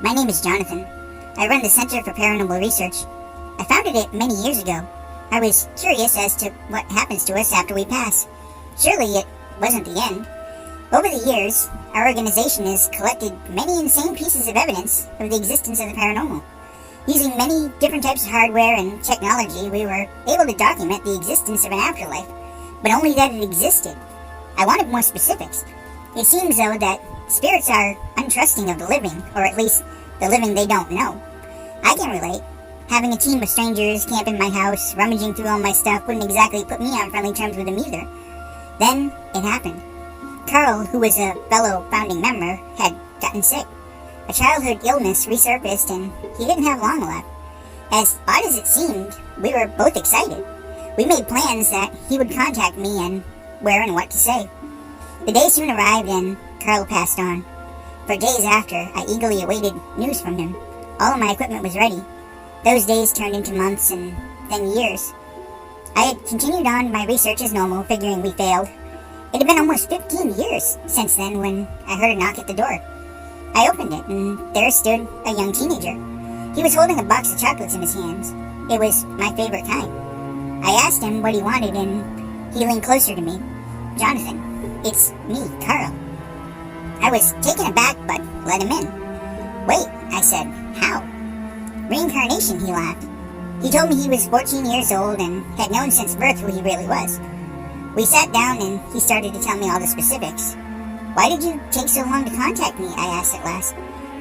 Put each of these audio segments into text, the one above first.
My name is Jonathan. I run the Center for Paranormal Research. I founded it many years ago. I was curious as to what happens to us after we pass. Surely it wasn't the end. Over the years, our organization has collected many insane pieces of evidence of the existence of the paranormal. Using many different types of hardware and technology, we were able to document the existence of an afterlife, but only that it existed. I wanted more specifics. It seems, though, that spirits are untrusting of the living, or at least the living they don't know. I can relate. Having a team of strangers camp in my house, rummaging through all my stuff, wouldn't exactly put me on friendly terms with them either. Then, it happened. Carl, who was a fellow founding member, had gotten sick. A childhood illness resurfaced, and he didn't have long left. As odd as it seemed, we were both excited. We made plans that he would contact me and where and what to say. The day soon arrived, and Carl passed on. For days after, I eagerly awaited news from him. All of my equipment was ready. Those days turned into months and then years. I had continued on my research as normal, figuring we failed. It had been almost 15 years since then when I heard a knock at the door. I opened it, and there stood a young teenager. He was holding a box of chocolates in his hands. It was my favorite kind. I asked him what he wanted, and he leaned closer to me. "Jonathan, it's me, Carl." I was taken aback, but let him in. "Wait," I said. "How?" "Reincarnation," he laughed. He told me he was 14 years old and had known since birth who he really was. We sat down, and he started to tell me all the specifics. "Why did you take so long to contact me?" I asked at last.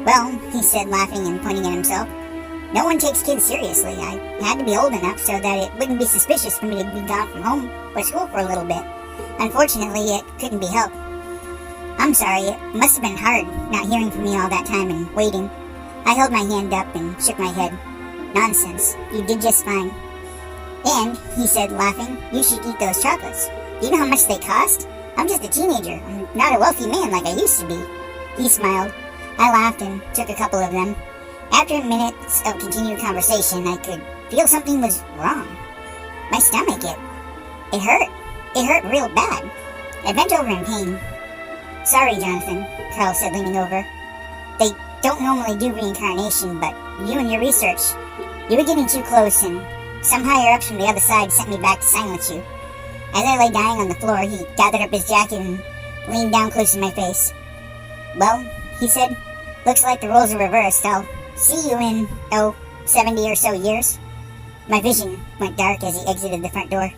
"Well," he said, laughing and pointing at himself, "no one takes kids seriously. I had to be old enough so that it wouldn't be suspicious for me to be gone from home or school for a little bit. Unfortunately, it couldn't be helped. I'm sorry, it must have been hard not hearing from me all that time and waiting." I held my hand up and shook my head. "Nonsense, you did just fine." "And," he said, laughing, "you should eat those chocolates. Do you know how much they cost? I'm just a teenager. I'm not a wealthy man like I used to be." He smiled. I laughed and took a couple of them. After minutes of continued conversation, I could feel something was wrong. My stomach, it hurt. It hurt real bad. I bent over in pain. "Sorry, Jonathan," Carl said, leaning over. "They don't normally do reincarnation, but you and your research, you were getting too close, and some higher-ups from the other side sent me back to silence you." As I lay dying on the floor, he gathered up his jacket and leaned down close to my face. "Well," he said, "looks like the roles are reversed. I'll see you in, 70 or so years." My vision went dark as he exited the front door.